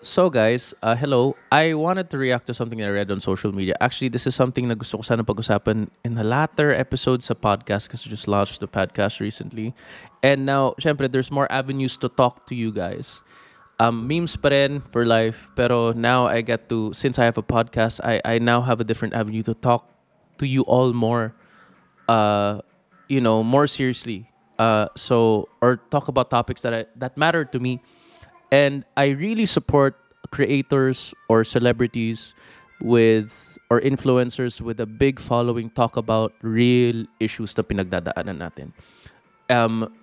So guys, hello. I wanted to react to something I read on social media. Actually, this is something na gusto ko sana pag-usapan in the latter episodes sa podcast because we just launched the podcast recently. And now, syempre, there's more avenues to talk to you guys. Memes pa rin for life. Pero now I get to, since I have a podcast, I now have a different avenue to talk to you all more, uh, more seriously. Or talk about topics that matter to me, and I really support creators or celebrities with or influencers with a big following talk about real issues na pinagdadaanan natin.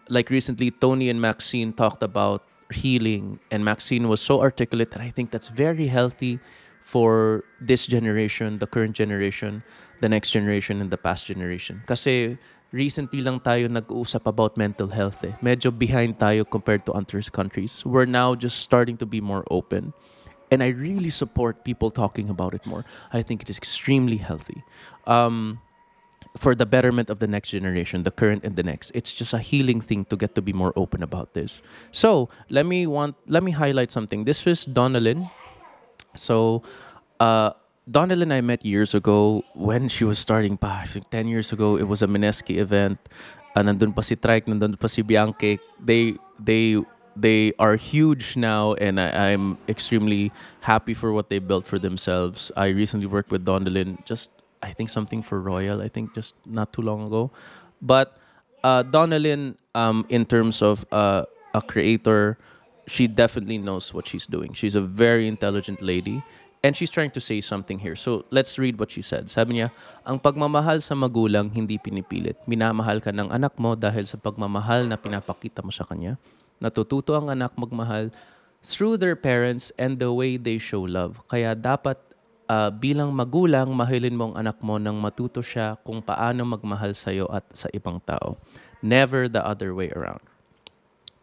Like recently, Tony and Maxine talked about healing, and Maxine was so articulate, and I think that's very healthy for this generation, the current generation, the next generation, and the past generation. Kasi recently lang tayo nag-uusap about mental health eh. Medyo behind tayo compared to other countries. We're now just starting to be more open. And I really support people talking about it more. I think it is extremely healthy. For the betterment of the next generation, the current and the next. It's just a healing thing to get to be more open about this. So let me highlight something. This was Donnalyn. So Donnalyn I met years ago when she was starting pa. I think 10 years ago, it was a Mineski event. Nandun pa si Trike, nandun pa si Bianche. They are huge now, and I'm extremely happy for what they built for themselves. I recently worked with Donnalyn, just I think something for Royal, I think just not too long ago. But Donnalyn, in terms of a creator, she definitely knows what she's doing. She's a very intelligent lady. And she's trying to say something here. So let's read what she said. Sabi niya, ang pagmamahal sa magulang hindi pinipilit. Minamahal ka ng anak mo dahil sa pagmamahal na pinapakita mo sa kanya. Natututo ang anak magmahal through their parents and the way they show love. Kaya dapat bilang magulang, mahalin mo ang anak mo nang matuto siya kung paano magmahal sa'yo at sa ibang tao. Never the other way around.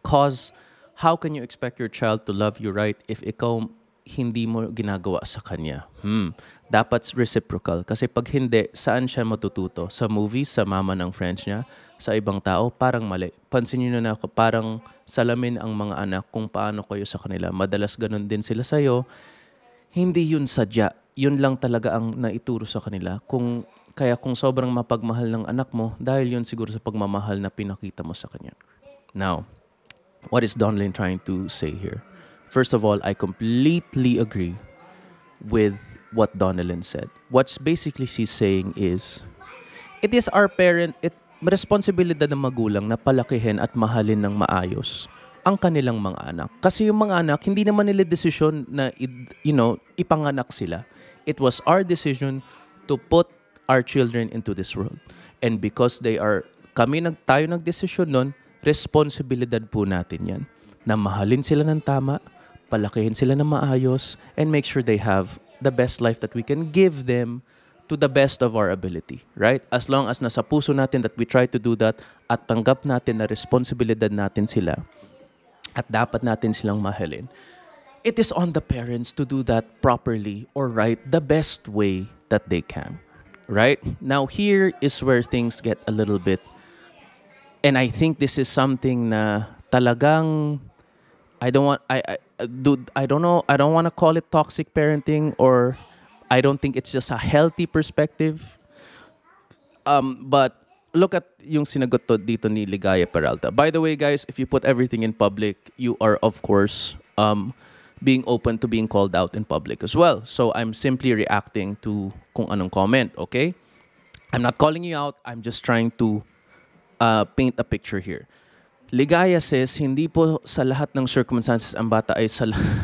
Cause, how can you expect your child to love you right if ikaw hindi mo ginagawa sa kanya? Dapat reciprocal. Kasi pag hindi, saan siya matututo? Sa movies, sa mama ng friends niya, sa ibang tao, parang mali. Pansin niyo na ako, parang salamin ang mga anak kung paano kayo sa kanila. Madalas ganun din sila sa'yo. Hindi yun sadya. Yun lang talaga ang naituro sa kanila. Kung sobrang mapagmahal ng anak mo, dahil yun siguro sa pagmamahal na pinakita mo sa kanya. Now, what is Donlin trying to say here? First of all, I completely agree with what Donnalyn said. What's basically she's saying is, it is our responsibilidad ng magulang na palakihin at mahalin ng maayos ang kanilang mga anak. Kasi yung mga anak, hindi naman nila desisyon na, ipanganak sila. It was our decision to put our children into this world. And because tayo nagdesisyon nun, responsibilidad po natin yan. Na mahalin sila ng tama, palakihin sila ng maayos, and make sure they have the best life that we can give them to the best of our ability, right? As long as nasa puso natin that we try to do that at tanggap natin na responsibilidad natin sila at dapat natin silang mahalin. It is on the parents to do that properly or right the best way that they can, right? Now, here is where things get a little bit, and I think this is something na talagang I don't know. I don't want to call it toxic parenting, or I don't think it's just a healthy perspective. But look at yung sinagot to dito ni Ligaya Peralta. By the way, guys, if you put everything in public, you are of course being open to being called out in public as well. So I'm simply reacting to kung anong comment, okay? I'm not calling you out. I'm just trying to paint a picture here. Ligaya says, hindi po sa lahat ng circumstances ang bata ay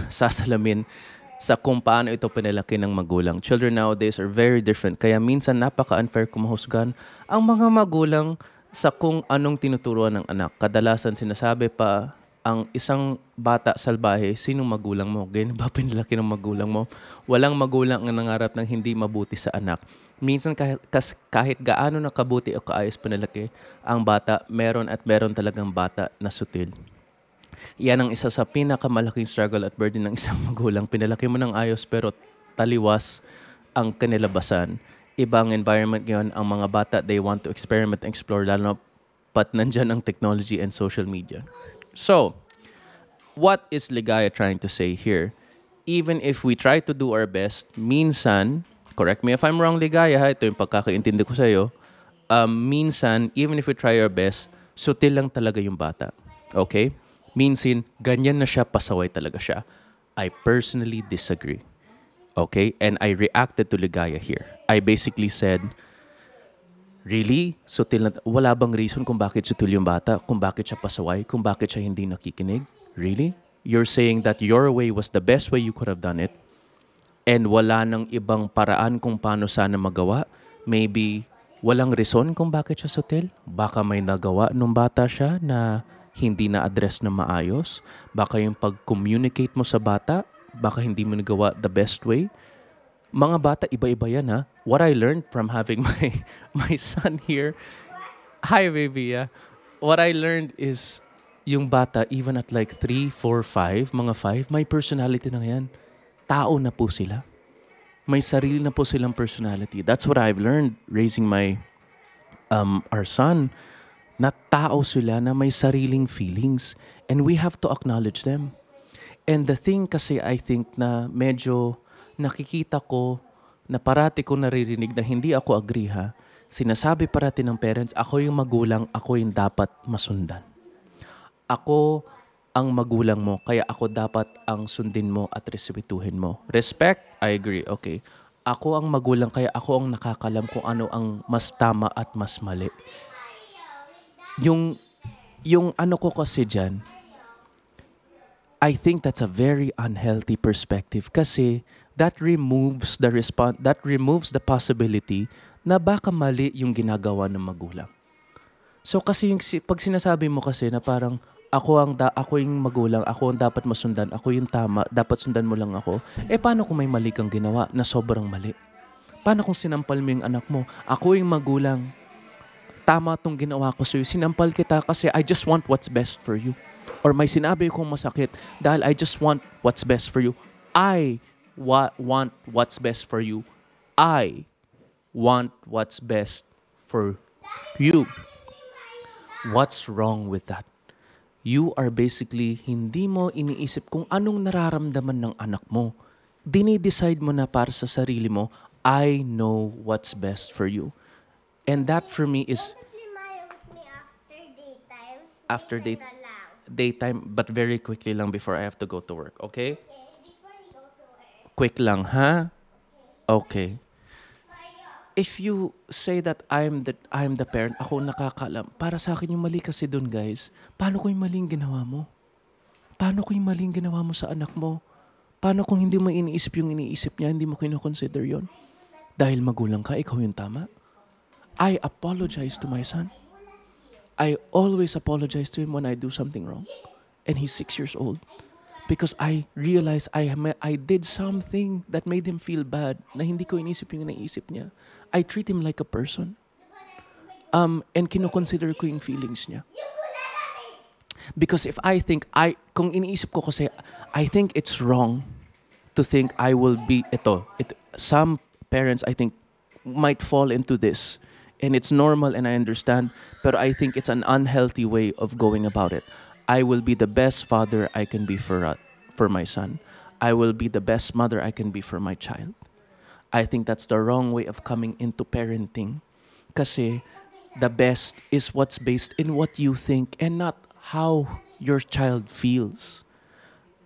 sasalamin sa kung paano ito pinalaki ng magulang. Children nowadays are very different. Kaya minsan napaka-unfair kung mahusgan ang mga magulang sa kung anong tinuturuan ng anak. Kadalasan sinasabi pa, ang isang bata salbahe, sinong magulang mo? Ganyan ba pinalaki ng magulang mo? Walang magulang ang nangarap ng hindi mabuti sa anak. Minsan kahit gaano nakabuti o kaayos panalaki ang bata, meron at meron talagang bata na sutil. Yan ang isa sa pinakamalaking struggle at burden ng isang magulang. Pinalaki mo ng ayos pero taliwas ang kanilabasan. Ibang environment ngayon, ang mga bata, they want to experiment and explore, lalo pat nandyan ang technology and social media. So, what is Ligaya trying to say here? even if we try to do our best, minsan, correct me if I'm wrong, Ligaya, ha, ito yung pagkakaintindi ko sa'yo, minsan, even if we try our best, sutil lang talaga yung bata. Okay? Minsan, ganyan na siya, pasaway talaga siya. I personally disagree. Okay? And I reacted to Ligaya here. I basically said, really? Sutil na, wala bang reason kung bakit sutil yung bata? Kung bakit siya pasaway? Kung bakit siya hindi nakikinig? Really? You're saying that your way was the best way you could have done it and wala nang ibang paraan kung paano sana magawa? Maybe walang reason kung bakit siya sutil? Baka may nagawa nung bata siya na hindi na-address na maayos? Baka yung pag-communicate mo sa bata, baka hindi mo nagawa the best way? Mga bata, iba-iba yan ha. What I learned from having my son here, hi baby, yeah. What I learned is, yung bata, even at like 3, 4, 5, mga 5, may personality na yan. Tao na po sila. May sarili na po silang personality. That's what I've learned raising our son. Na tao sila na may sariling feelings. And we have to acknowledge them. And the thing kasi I think na medyo nakikita ko, na parati ko naririnig na hindi ako agree ha, sinasabi parati ng parents, ako yung magulang, ako yung dapat masundan. Ako ang magulang mo, kaya ako dapat ang sundin mo at respetuhin mo. Respect, I agree, okay. Ako ang magulang, kaya ako ang nakakalam kung ano ang mas tama at mas mali. Yung ano ko kasi dyan, I think that's a very unhealthy perspective kasi that removes the possibility na baka mali yung ginagawa ng magulang. So kasi pag sinasabi mo kasi na parang ako yung magulang, ako ang dapat masundan, ako yung tama, dapat sundan mo lang ako. Paano kung may mali kang ginawa na sobrang mali? Paano kung sinampal mo yung anak mo? Ako yung magulang, tama tong ginawa ko sa'yo. Sinampal kita kasi I just want what's best for you. Or may sinabi kong masakit dahil I just want what's best for you. I want what's best for you. I want what's best for you. What's wrong with that? You are basically, hindi mo iniisip kung anong nararamdaman ng anak mo. Dinidecide mo na para sa sarili mo, I know what's best for you. And that for me is after daytime, but very quickly lang before I have to go to work, okay? Before you go to work. Quick lang, ha? Okay. If you say that I'm the parent, ako nakakaalam, para sa akin yung mali kasi dun, guys. Paano kung yung maling ginawa mo? Paano kung yung maling ginawa mo sa anak mo? Paano kung hindi mo iniisip yung iniisip niya, hindi mo kinoconsider yon? Dahil magulang ka, ikaw yung tama? I apologize to my son. I always apologize to him when I do something wrong. And he's 6 years old. Because I realized I did something that made him feel bad na hindi ko inisip yung naisip niya. I treat him like a person. And kinoconsider ko yung feelings niya. Because if I think, kung iniisip ko kasi, I think it's wrong to think I will be, some parents I think might fall into this. And it's normal and I understand, but I think it's an unhealthy way of going about it. I will be the best father I can be for my son. I will be the best mother I can be for my child. I think that's the wrong way of coming into parenting. Kasi the best is what's based in what you think and not how your child feels.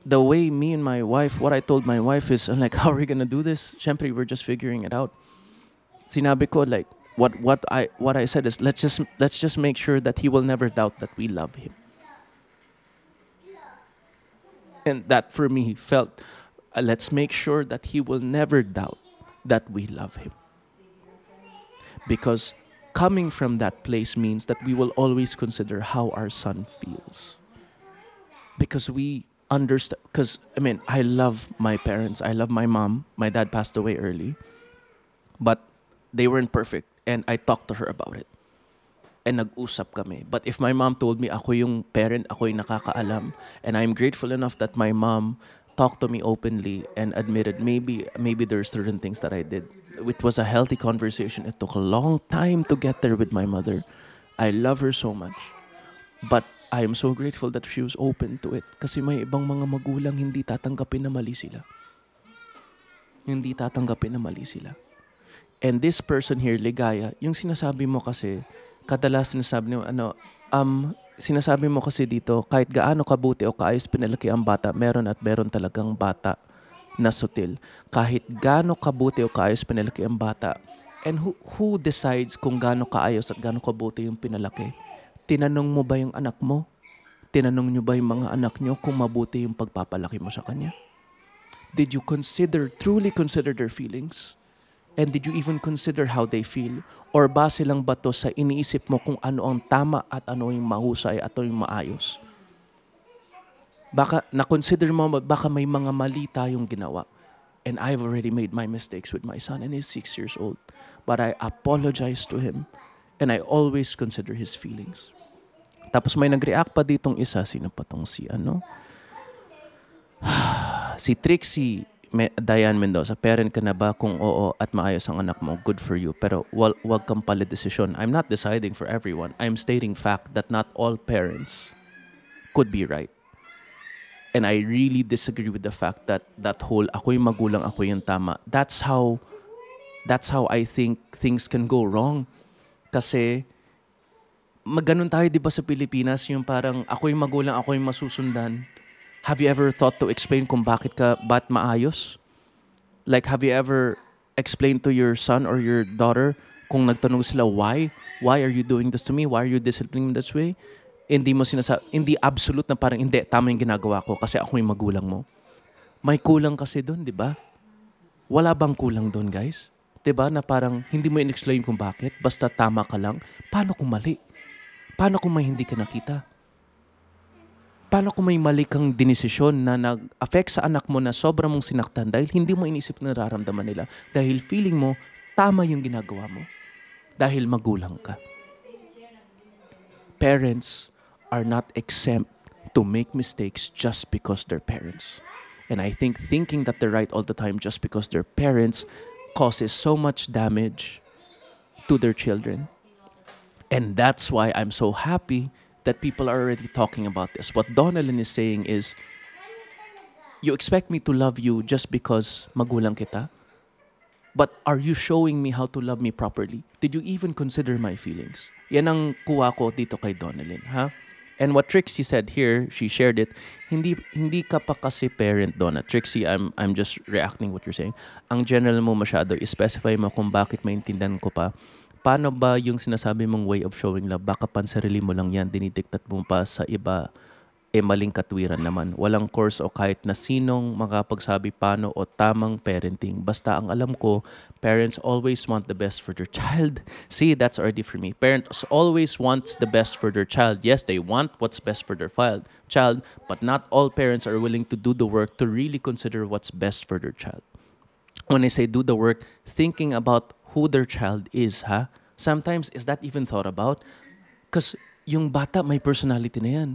The way me and my wife, what I told my wife is, I'm like, how are we gonna do this? Syempre, we're just figuring it out. Sinabi ko, like, what I said is, let's just make sure that he will never doubt that we love him. And that for me felt, let's make sure that he will never doubt that we love him. Because coming from that place means that we will always consider how our son feels. Because we understand, because I love my parents. I love my mom. My dad passed away early. But they weren't perfect. And I talked to her about it. And nag-usap kami. But if my mom told me ako yung parent, ako yung nakakaalam, and I'm grateful enough that my mom talked to me openly and admitted maybe there's certain things that I did. It was a healthy conversation. It took a long time to get there with my mother. I love her so much. But I am so grateful that she was open to it. Kasi may ibang mga magulang hindi tatanggapin na mali sila. Hindi tatanggapin na mali sila. And this person here, ligaya, yung sinasabi mo kasi, kadalas sinasabi mo, sinasabi mo kasi dito, kahit gaano kabuti o kaayos pinalaki ang bata, meron at meron talagang bata na sutil. Kahit gaano kabuti o kaayos pinalaki ang bata. And who decides kung gaano kaayos at gaano kabuti yung pinalaki? Tinanong mo ba yung anak mo? Tinanong nyo ba yung mga anak nyo kung mabuti yung pagpapalaki mo sa kanya? Did you truly consider their feelings? And did you even consider how they feel? Or base lang ba to sa iniisip mo kung ano ang tama at ano yung mahusay at ano yung maayos? Baka na-consider mo, baka may mga mali tayong ginawa. And I've already made my mistakes with my son and he's 6 years old. But I apologize to him and I always consider his feelings. Tapos may nag-react pa ditong isa. Sino pa tong si ano? Si Trixie Diane Mendoza, parent ka na ba? Kung oo at maayos ang anak mo, good for you. Pero wag kang pala desisyon. I'm not deciding for everyone. I'm stating fact that not all parents could be right. And I really disagree with the fact that that whole ako yung magulang, ako yung tama. That's how I think things can go wrong. Kasi maganon tayo 'di ba sa Pilipinas, yung parang ako yung magulang, ako yung masusundan. Have you ever thought to explain kung ba't maayos? Like, have you ever explained to your son or your daughter kung nagtanong sila, why? Why are you doing this to me? Why are you disciplining me this way? Hindi absolute na parang, hindi, tama yung ginagawa ko kasi ako yung magulang mo. May kulang kasi doon, di ba? Wala bang kulang doon, guys? Di ba? Na parang hindi mo in-explain kung bakit, basta tama ka lang. Paano kung mali? Paano kung may hindi ka nakita? Paano kung may mali kang dinesisyon na nag-affect sa anak mo na sobrang mong sinaktan dahil hindi mo inisip na nararamdaman nila? Dahil feeling mo, tama yung ginagawa mo. Dahil magulang ka. Parents are not exempt to make mistakes just because they're parents. And I think thinking that they're right all the time just because they're parents causes so much damage to their children. And that's why I'm so happy that people are already talking about this. What Donnalyn is saying is, you expect me to love you just because magulang kita? But are you showing me how to love me properly? Did you even consider my feelings? Yan ang kuha ko dito kay Donnalyn, ha? And what Trixie said here, she shared it, hindi ka pa kasi parent, Donna. Trixie, I'm just reacting what you're saying. Ang general mo masyado, specify mo kung bakit maintindihan ko pa. Paano ba yung sinasabi mong way of showing love? Baka pansarili mo lang yan, dinidiktat mo pa sa iba, maling katwiran naman. Walang course o kahit na sinong makapagsabi paano o tamang parenting. Basta ang alam ko, parents always want the best for their child. See, that's already for me. Parents always wants the best for their child. Yes, they want what's best for their child, but not all parents are willing to do the work to really consider what's best for their child. When I say do the work, thinking about who their child is, ha? Sometimes, is that even thought about? Because yung bata, may personality na yan.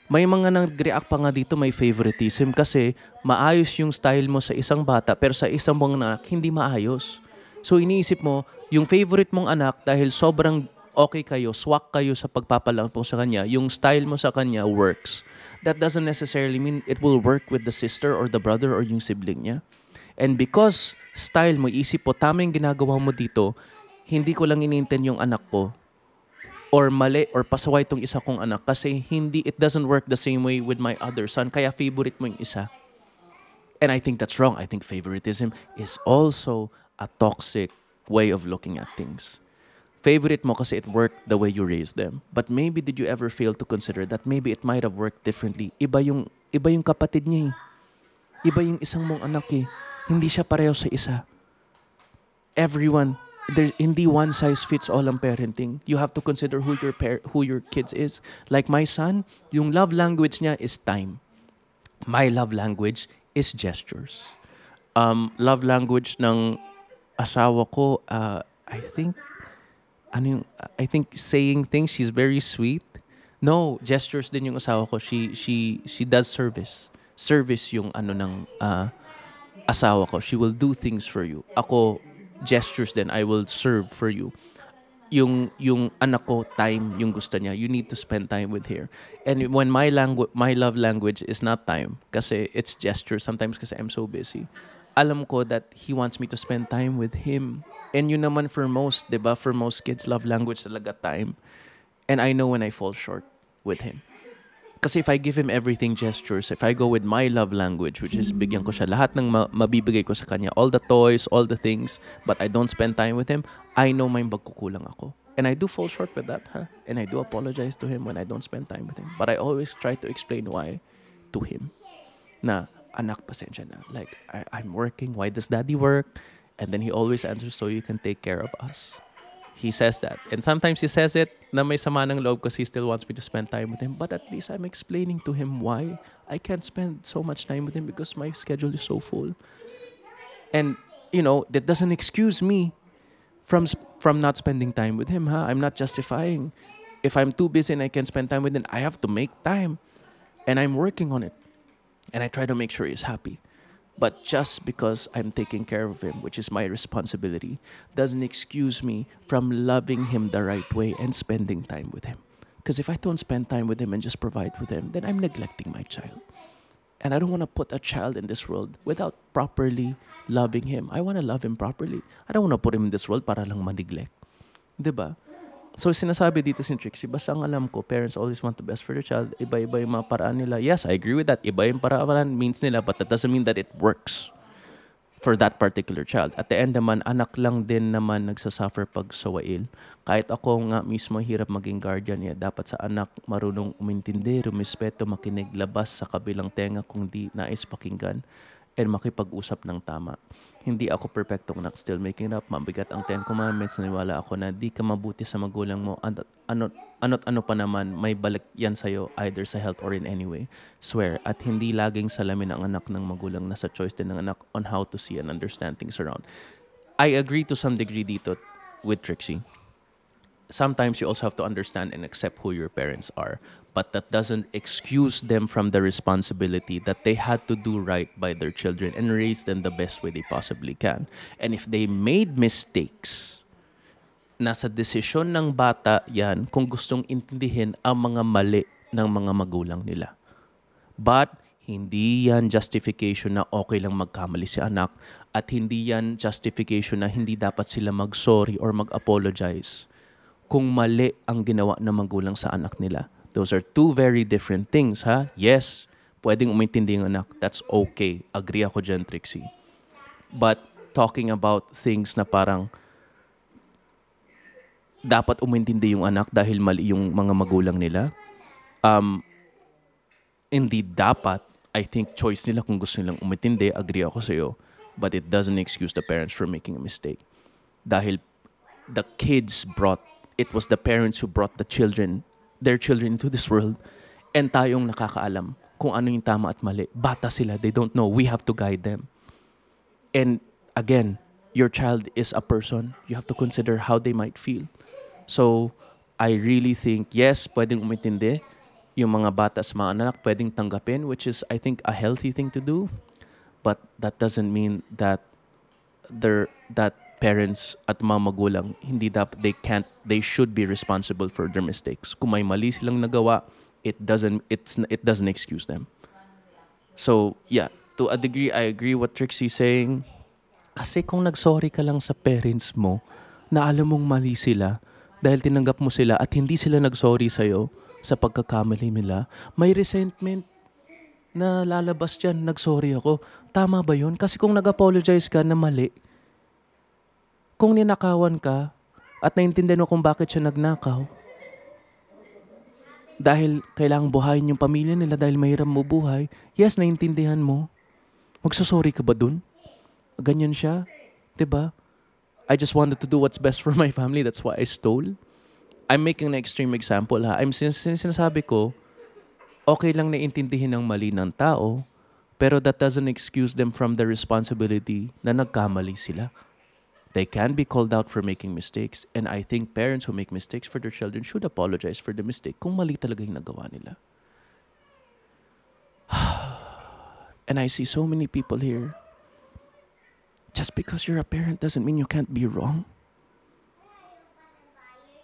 May mga nag-react pa nga dito, may favoritism kasi maayos yung style mo sa isang bata pero sa isang mong anak, hindi maayos. So iniisip mo, yung favorite mong anak dahil sobrang okay kayo, swak kayo sa pagpapalaki sa kanya, yung style mo sa kanya works. That doesn't necessarily mean it will work with the sister or the brother or yung sibling niya. And because style mo, isip po, tama yung ginagawa mo dito, hindi ko lang iniintend yung anak ko or mali or pasaway itong isa kong anak kasi it doesn't work the same way with my other son. Kaya favorite mo yung isa. And I think that's wrong. I think favoritism is also a toxic way of looking at things. Favorite mo kasi it worked the way you raised them. But maybe did you ever fail to consider that maybe it might have worked differently? Iba yung kapatid niya eh. Iba yung isang mong anak eh. Hindi siya pareho sa isa. Everyone, hindi one size fits all ang parenting. You have to consider who your kids is. Like my son, yung love language niya is time. My love language is gestures. Love language ng asawa ko, I think saying things, she's very sweet. No, gestures din yung asawa ko. She does service. Service yung ng asawa ko. She will do things for you. Ako, gestures din. I will serve for you. Yung anak ko, time yung gusto niya. You need to spend time with her. And when my love language is not time, kasi it's gestures, sometimes kasi I'm so busy, alam ko that he wants me to spend time with him. And yun naman for most, 'di ba? For most kids, love language talaga time. And I know when I fall short with him. Kasi if I give him everything gestures, if I go with my love language, which is bigyan ko siya lahat ng mabibigay ko sa kanya, all the toys, all the things, but I don't spend time with him, I know may magkukulang ako. And I do fall short with that, huh? And I do apologize to him when I don't spend time with him. But I always try to explain why to him. Na, anak, pasensya na. Like, I'm working. Why does daddy work? And then he always answers, so you can take care of us. He says that. And sometimes he says it na may sama ng loob because he still wants me to spend time with him. But at least I'm explaining to him why I can't spend so much time with him because my schedule is so full. And, that doesn't excuse me from not spending time with him, huh? I'm not justifying. If I'm too busy and I can spend time with him, I have to make time. And I'm working on it. And I try to make sure he's happy. But just because I'm taking care of him, which is my responsibility, doesn't excuse me from loving him the right way and spending time with him. Because if I don't spend time with him and just provide with him, then I'm neglecting my child. And I don't want to put a child in this world without properly loving him. I want to love him properly. I don't want to put him in this world para lang ma-neglect. 'Di ba? So, sinasabi dito si Trixie, basta ang alam ko, parents always want the best for their child. Iba-iba yung mga paraan nila. Yes, I agree with that. Iba yung paraan means nila, but that doesn't mean that it works for that particular child. At the end naman, anak lang din naman nagsasuffer pag sawail. Kahit ako nga mismo hirap maging guardian niya, dapat sa anak marunong umintindi, rumispeto, makinig, labas sa kabilang tenga kung di nais pakinggan, and makipag-usap ng tama. Hindi ako perfectong anak, still making it up. Mabigat ang 10 Commandments. Naniwala ako na di ka mabuti sa magulang mo. Ano't ano pa naman, may balik yan sa'yo, either sa health or in any way. Swear. At hindi laging salamin ang anak ng magulang. Nasa choice din ng anak on how to see and understand things around. I agree to some degree dito with Trixie. Sometimes you also have to understand and accept who your parents are. But that doesn't excuse them from the responsibility that they had to do right by their children and raise them the best way they possibly can. And if they made mistakes, nasa desisyon ng bata yan kung gustong intindihin ang mga mali ng mga magulang nila. But hindi yan justification na okay lang magkamali si anak at hindi yan justification na hindi dapat sila mag-sorry or mag-apologize kung mali ang ginawa ng magulang sa anak nila. Those are two very different things, ha? Yes, pwedeng umintindi ang anak. That's okay. Agree ako dyan, Trixie. But talking about things na parang dapat umintindi yung anak dahil mali yung mga magulang nila, hindi dapat. I think choice nila kung gusto nilang umintindi. Agree ako sa'yo. But it doesn't excuse the parents from making a mistake. Dahil it was the parents who brought their children into this world, and tayong nakakaalam kung ano yung tama at mali. Bata sila, they don't know. We have to guide them. And again, your child is a person. You have to consider how they might feel. So, I really think, yes, pwedeng umintindi. Yung mga bata sa mga anak, pwedeng tanggapin, which is, I think, a healthy thing to do. But that doesn't mean that parents at mga magulang they should be responsible for their mistakes. Kung may mali silang nagawa, it doesn't excuse them. So yeah, to a degree I agree what Trixie's saying. Kasi kung nagsorry ka lang sa parents mo na alam mong mali sila dahil tinanggap mo sila at hindi sila nagsorry sa'yo sa pagkakamali nila, may resentment na lalabas dyan, nagsorry ako. Tama ba yun? Kasi kung nag-apologize ka na mali, kung ninakawan ka at naintindihan mo kung bakit siya nagnakaw, dahil kailangang buhayin yung pamilya nila dahil mahirap mo buhay, yes, naintindihan mo. Magsasorry ka ba dun? Ganyan siya. 'Di ba? I just wanted to do what's best for my family. That's why I stole. I'm making an extreme example, ha. Sinasabi ko, okay lang naintindihin ang mali ng tao, pero that doesn't excuse them from the responsibility na nagkamali sila. They can be called out for making mistakes, and I think parents who make mistakes for their children should apologize for the mistake kung mali talaga yung nagawa nila. And I see so many people here. Just because you're a parent doesn't mean you can't be wrong.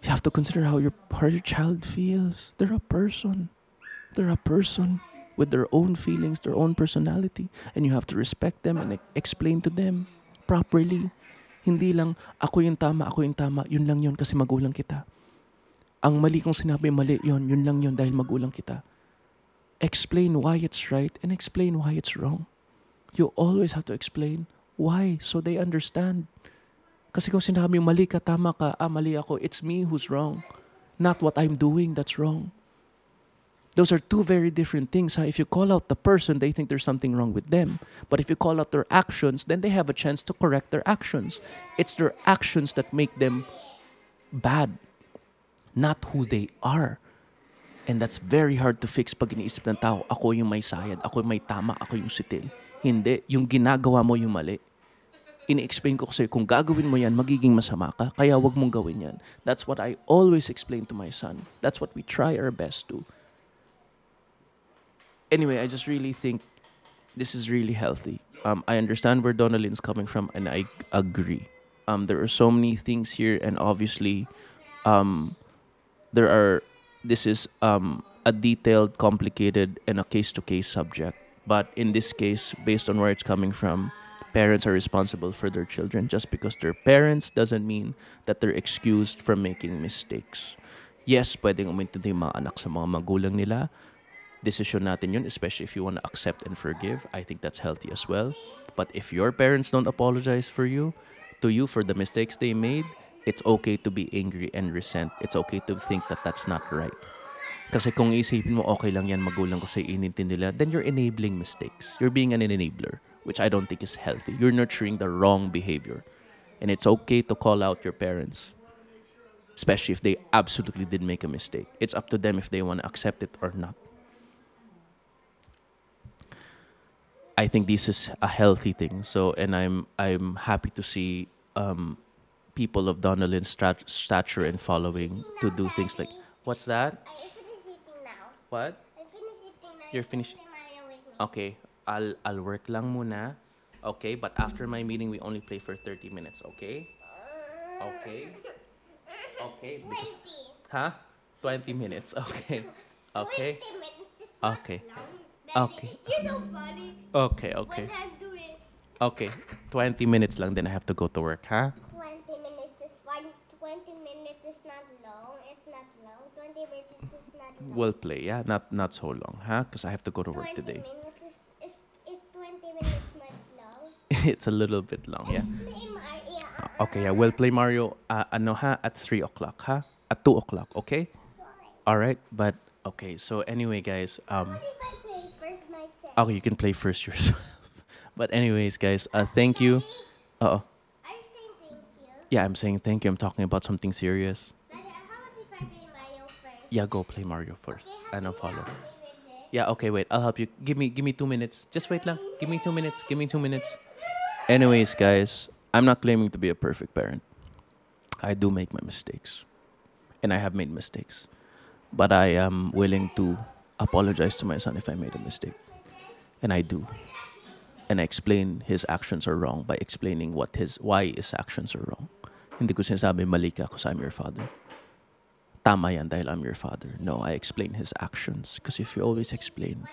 You have to consider how your child feels. They're a person. They're a person. with their own feelings, their own personality, and you have to respect them and explain to them properly. Hindi lang, ako yung tama, yun lang yun kasi magulang kita. Ang mali kong sinabi, mali yun lang yun dahil magulang kita. Explain why it's right and explain why it's wrong. You always have to explain why so they understand. Kasi kung sinabi mali ka, tama ka, mali ako, it's me who's wrong. Not what I'm doing that's wrong. Those are two very different things. If you call out the person, they think there's something wrong with them. But if you call out their actions, then they have a chance to correct their actions. It's their actions that make them bad, not who they are. And that's very hard to fix pag iniisip ng tao, ako yung may sayad, ako yung may tama, ako yung sitil. Hindi, yung ginagawa mo yung mali. Ini-explain ko kasi kung gagawin mo yan, magiging masama ka, kaya wag mong gawin yan. That's what I always explain to my son. That's what we try our best to. Anyway, I just really think this is really healthy. I understand where Donnalyn's coming from, and I agree. There are so many things here, and obviously, there are. This is a detailed, complicated, and a case-to-case subject. But in this case, based on where it's coming from, parents are responsible for their children. Just because they're parents doesn't mean that they're excused from making mistakes. Yes, pwedeng umintindi yung mga anak sa mga magulang nila. Decision natin yun, especially if you want to accept and forgive. I think that's healthy as well. But if your parents don't apologize to you for the mistakes they made, it's okay to be angry and resent. It's okay to think that that's not right. Kasi kung isipin mo, okay lang yan, magulang ko sa inintindi nila, then you're enabling mistakes. You're being an enabler, which I don't think is healthy. You're nurturing the wrong behavior. And it's okay to call out your parents, especially if they absolutely did make a mistake. It's up to them if they want to accept it or not. I think this is a healthy thing. So, and I'm happy to see people of Donnalyn's stature and following to do things like, what's that? I finished eating now. What? I finished eating now. You're finished? Play Mario with me. Okay, I'll work lang muna. Okay, but after my meeting, we only play for 30 minutes. Okay? Okay. Okay. Because, 20. huh? 20 minutes. Okay. Okay. 20 minutes is not Okay. long. Okay. You're so funny. Okay. Okay. When I do it, Okay. 20 minutes lang, then I have to go to work, huh? 20 minutes is fine. 20 minutes is not long. It's not long. 20 minutes is not long. We'll play, yeah? Not so long, huh? Because I have to go to work 20 today. minutes is 20 minutes much long. It's a little bit long, yeah? Play Mario. Okay, yeah, we'll play Mario, ano ha? At 3 o'clock, ha? At 2 o'clock, okay? Alright, but, okay, so anyway, guys, What if I play first myself? okay, you can play first yourself. But anyways, guys, thank you. Uh-oh. Are you saying thank you? Yeah, I'm saying thank you. I'm talking about something serious. How about if I play Mario first? Yeah, go play Mario first. Okay, And I'll help me follow. out with it. Yeah, okay, wait. I'll help you. Give me 2 minutes. Just wait lang. Give me 2 minutes. Give me 2 minutes. Anyways, guys, I'm not claiming to be a perfect parent. I do make my mistakes. And I have made mistakes. But I am willing to apologize to my son if I made a mistake. And I do. And I explain his actions are wrong by explaining why his actions are wrong. Hindi ko sinasabi mali ka because I'm your father. Tama yan dahil I'm your father. No, I explain his actions. Because if you always explain,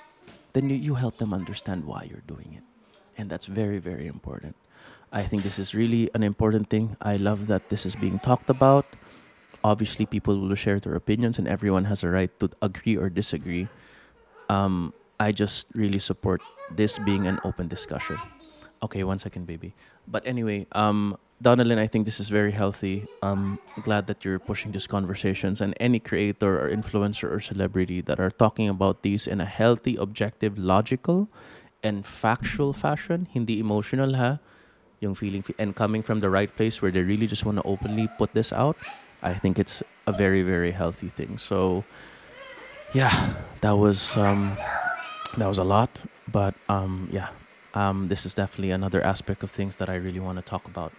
then you help them understand why you're doing it. And that's very, very important. I think this is really an important thing. I love that this is being talked about. Obviously, people will share their opinions and everyone has a right to agree or disagree. I just really support this being an open discussion. Okay, 1 second, baby. But anyway, Donnalyn, I think this is very healthy. Glad that you're pushing these conversations, and any creator or influencer or celebrity that are talking about these in a healthy, objective, logical, and factual fashion, hindi emotional ha, yung feeling and coming from the right place where they really just want to openly put this out. I think it's a very, very healthy thing. So, yeah, that was a lot, but yeah. This is definitely another aspect of things that I really want to talk about.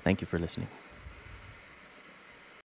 Thank you for listening.